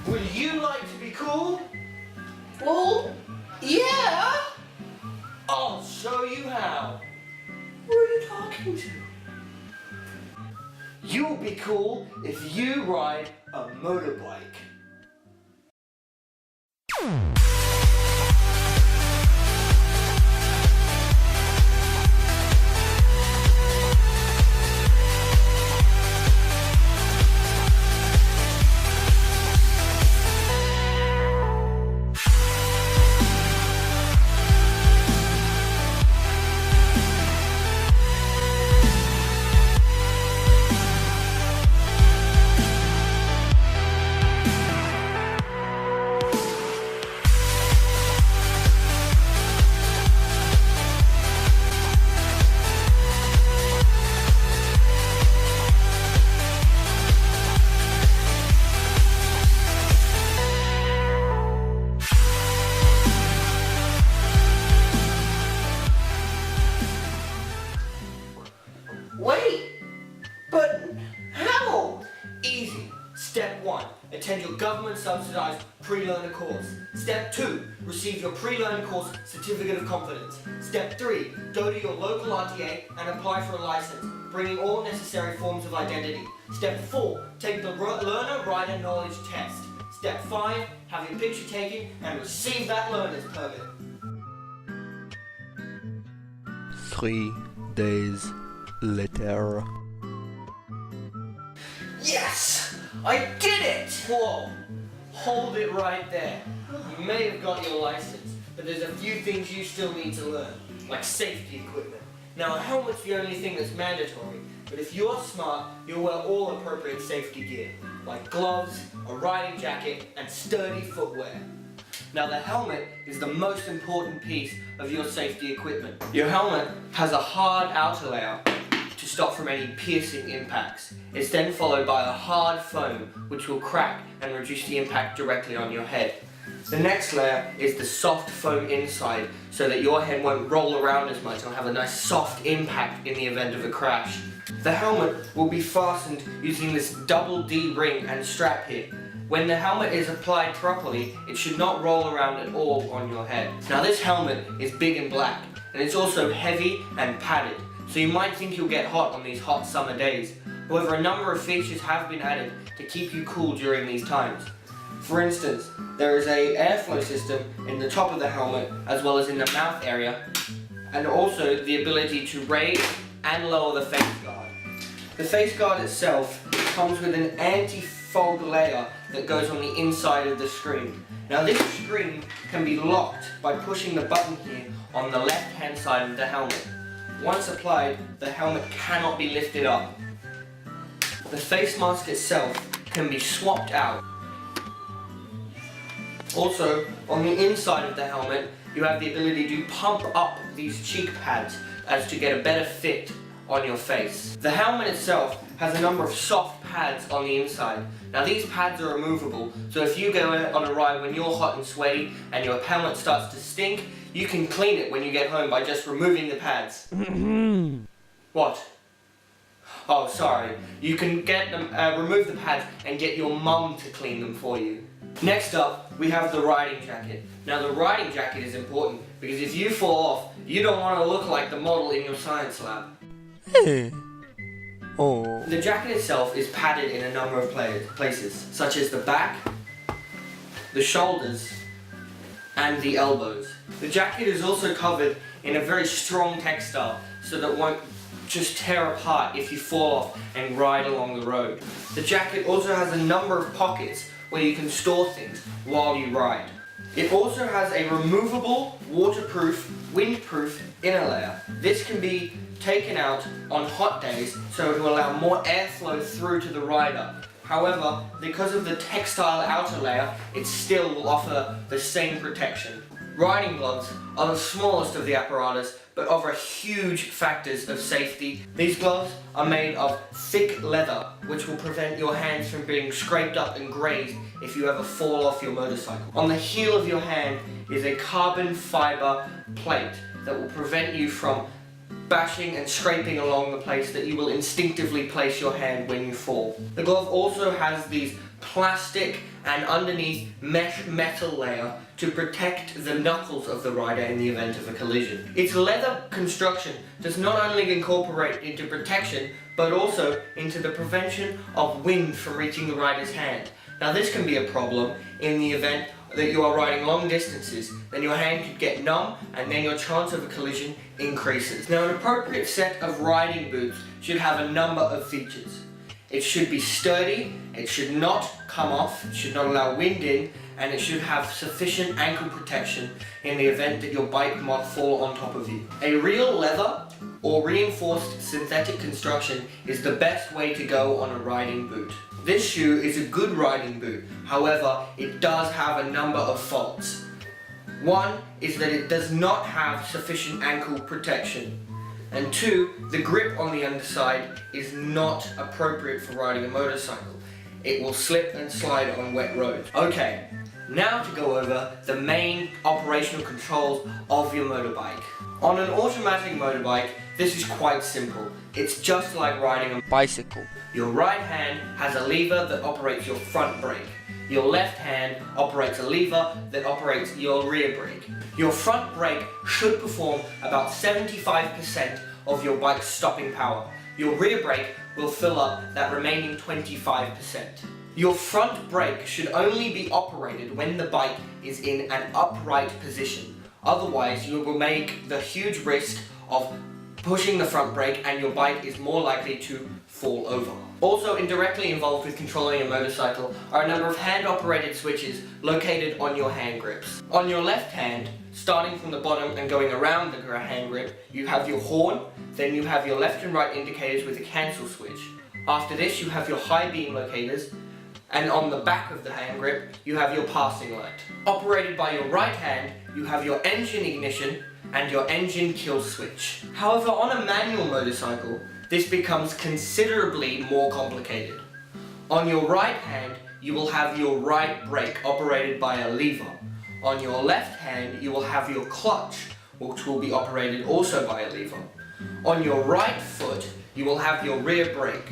Would you like to be cool? Well, yeah. I'll show you how. Who are you talking to? You'll be cool if you ride a motorbike. Wait, but how? Easy. Step 1. Attend your government-subsidized pre-learner course. Step 2. Receive your pre-learner course certificate of competence. Step 3. Go to your local RTA and apply for a license, bringing all necessary forms of identity. Step 4. Take the learner rider knowledge test. Step 5. Have your picture taken and receive that learner's permit. 3 days later. Yes! I did it! Whoa! Hold it right there. You may have got your license, but there's a few things you still need to learn, like safety equipment. Now, a helmet's the only thing that's mandatory, but if you're smart, you'll wear all appropriate safety gear, like gloves, a riding jacket, and sturdy footwear. Now, the helmet is the most important piece of your safety equipment. Your helmet has a hard outer layer to stop from any piercing impacts. It's then followed by a hard foam which will crack and reduce the impact directly on your head. The next layer is the soft foam inside so that your head won't roll around as much and will have a nice soft impact in the event of a crash. The helmet will be fastened using this double D ring and strap here. When the helmet is applied properly, it should not roll around at all on your head. Now, this helmet is big and black, and it's also heavy and padded, so you might think you'll get hot on these hot summer days. However, a number of features have been added to keep you cool during these times. For instance, there is an airflow system in the top of the helmet as well as in the mouth area, and also the ability to raise and lower the face guard. The face guard itself comes with an anti-fog layer that goes on the inside of the screen. Now, this screen can be locked by pushing the button here on the left hand side of the helmet. Once applied, the helmet cannot be lifted up. The face mask itself can be swapped out. Also, on the inside of the helmet, you have the ability to pump up these cheek pads as to get a better fit on your face. The helmet itself has a number of soft pads on the inside. Now, these pads are removable, so if you go on a ride when you're hot and sweaty and your helmet starts to stink, you can clean it when you get home by just removing the pads. What? Oh, sorry. You can get them, remove the pads and get your mum to clean them for you. Next up, we have the riding jacket. Now, the riding jacket is important because if you fall off, you don't want to look like the model in your science lab. Oh. The jacket itself is padded in a number of places, such as the back, the shoulders, and the elbows. The jacket is also covered in a very strong textile so that it won't just tear apart if you fall off and ride along the road. The jacket also has a number of pockets where you can store things while you ride. It also has a removable, waterproof, windproof inner layer. This can be taken out on hot days so to allow more airflow through to the rider. However, because of the textile outer layer, it still will offer the same protection. Riding gloves are the smallest of the apparatus, but offer huge factors of safety. These gloves are made of thick leather, which will prevent your hands from being scraped up and grazed if you ever fall off your motorcycle. On the heel of your hand is a carbon fiber plate that will prevent you from bashing and scraping along the place that you will instinctively place your hand when you fall. The glove also has these plastic and underneath mesh metal layer to protect the knuckles of the rider in the event of a collision. Its leather construction does not only incorporate into protection but also into the prevention of wind from reaching the rider's hand. Now this can be a problem in the event that you are riding long distances, then your hand could get numb and then your chance of a collision increases. Now an appropriate set of riding boots should have a number of features. It should be sturdy, it should not come off, it should not allow wind in, and it should have sufficient ankle protection in the event that your bike might fall on top of you. A real leather or reinforced synthetic construction is the best way to go on a riding boot. This shoe is a good riding boot, however, it does have a number of faults. One is that it does not have sufficient ankle protection. And two, the grip on the underside is not appropriate for riding a motorcycle. It will slip and slide on wet roads. Okay, now to go over the main operational controls of your motorbike. On an automatic motorbike, this is quite simple. It's just like riding a bicycle. Your right hand has a lever that operates your front brake. Your left hand operates a lever that operates your rear brake. Your front brake should perform about 75% of your bike's stopping power. Your rear brake will fill up that remaining 25%. Your front brake should only be operated when the bike is in an upright position. Otherwise, you will make the huge risk of pushing the front brake and your bike is more likely to fall over. Also indirectly involved with controlling a motorcycle are a number of hand-operated switches located on your hand grips. On your left hand, starting from the bottom and going around the hand grip, you have your horn, then you have your left and right indicators with a cancel switch. After this, you have your high beam locators, and on the back of the hand grip, you have your passing light. Operated by your right hand, you have your engine ignition and your engine kill switch. However, on a manual motorcycle, this becomes considerably more complicated. On your right hand, you will have your right brake operated by a lever. On your left hand, you will have your clutch, which will be operated also by a lever. On your right foot, you will have your rear brake.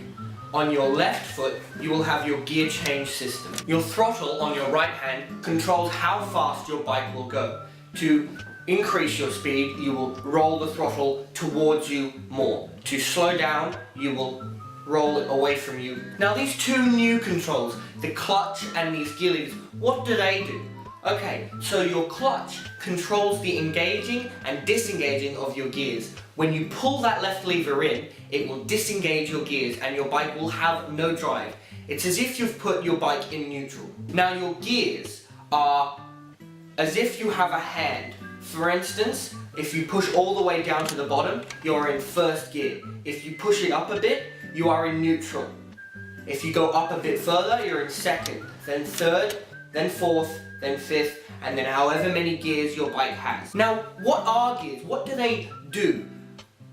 On your left foot, you will have your gear change system. Your throttle on your right hand controls how fast your bike will go. To increase your speed, you will roll the throttle towards you more. To slow down, you will roll it away from you. Now these two new controls, the clutch and these gear levers, what do they do? Okay, so your clutch controls the engaging and disengaging of your gears. When you pull that left lever in, it will disengage your gears and your bike will have no drive. It's as if you've put your bike in neutral. Now your gears are as if you have a hand. For instance, if you push all the way down to the bottom, you're in first gear. If you push it up a bit, you are in neutral. If you go up a bit further, you're in second, then third, then fourth, then fifth, and then however many gears your bike has. Now, what are gears? What do they do?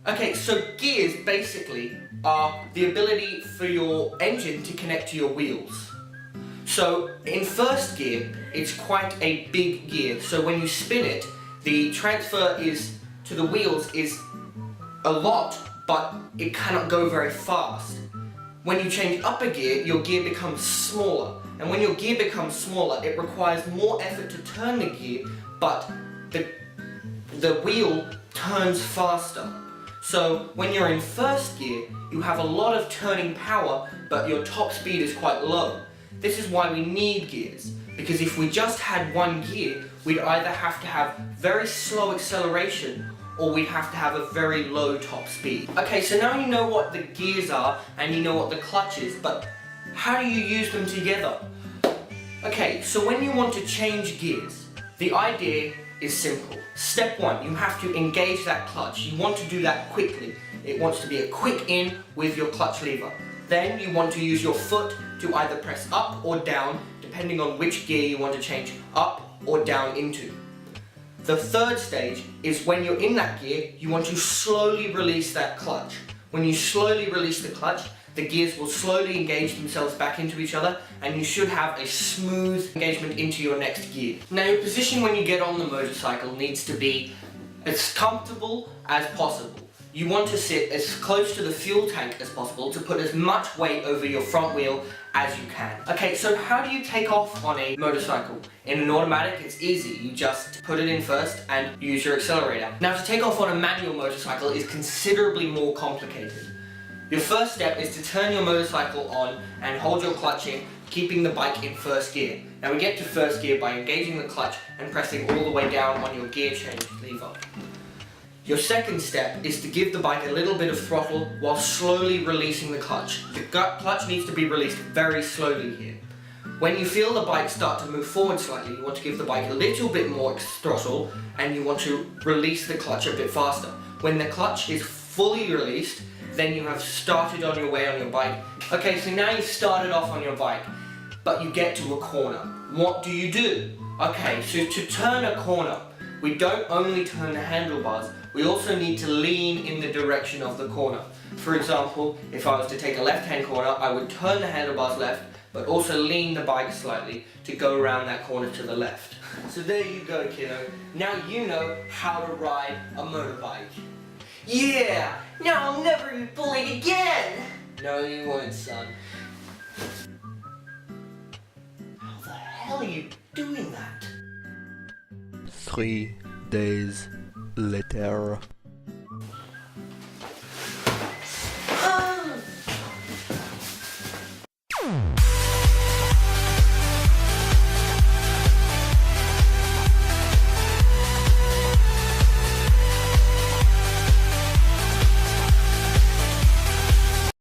Okay, so gears basically are the ability for your engine to connect to your wheels. So in first gear, it's quite a big gear. So when you spin it, the transfer to the wheels is a lot, but it cannot go very fast. When you change up a gear, your gear becomes smaller. And when your gear becomes smaller, it requires more effort to turn the gear, but the wheel turns faster. So when you're in first gear, you have a lot of turning power, but your top speed is quite low. This is why we need gears. because if we just had one gear, we'd either have to have very slow acceleration or we'd have to have a very low top speed. Okay, so now you know what the gears are and you know what the clutch is, but how do you use them together? Okay, so when you want to change gears, the idea is simple. Step one, you have to engage that clutch. You want to do that quickly. It wants to be a quick in with your clutch lever. Then you want to use your foot to either press up or down, depending on which gear you want to change up or down into. The third stage is when you're in that gear, you want to slowly release that clutch. When you slowly release the clutch, the gears will slowly engage themselves back into each other and you should have a smooth engagement into your next gear. Now your position when you get on the motorcycle needs to be as comfortable as possible. You want to sit as close to the fuel tank as possible to put as much weight over your front wheel as you can. Okay, so how do you take off on a motorcycle? In an automatic, it's easy. You just put it in first and use your accelerator. Now to take off on a manual motorcycle is considerably more complicated. Your first step is to turn your motorcycle on and hold your clutch in, keeping the bike in first gear. Now we get to first gear by engaging the clutch and pressing all the way down on your gear change lever. Your second step is to give the bike a little bit of throttle while slowly releasing the clutch. The clutch needs to be released very slowly here. When you feel the bike start to move forward slightly, you want to give the bike a little bit more throttle and you want to release the clutch a bit faster. When the clutch is fully released, then you have started on your way on your bike. Okay, so now you've started off on your bike, but you get to a corner. What do you do? Okay, so to turn a corner, we don't only turn the handlebars, we also need to lean in the direction of the corner. For example, if I was to take a left-hand corner, I would turn the handlebars left, but also lean the bike slightly to go around that corner to the left. So there you go, kiddo. Now you know how to ride a motorbike. Yeah! Now I'll never be bullied again! No, you won't, son. How the hell are you doing that? 3 days later.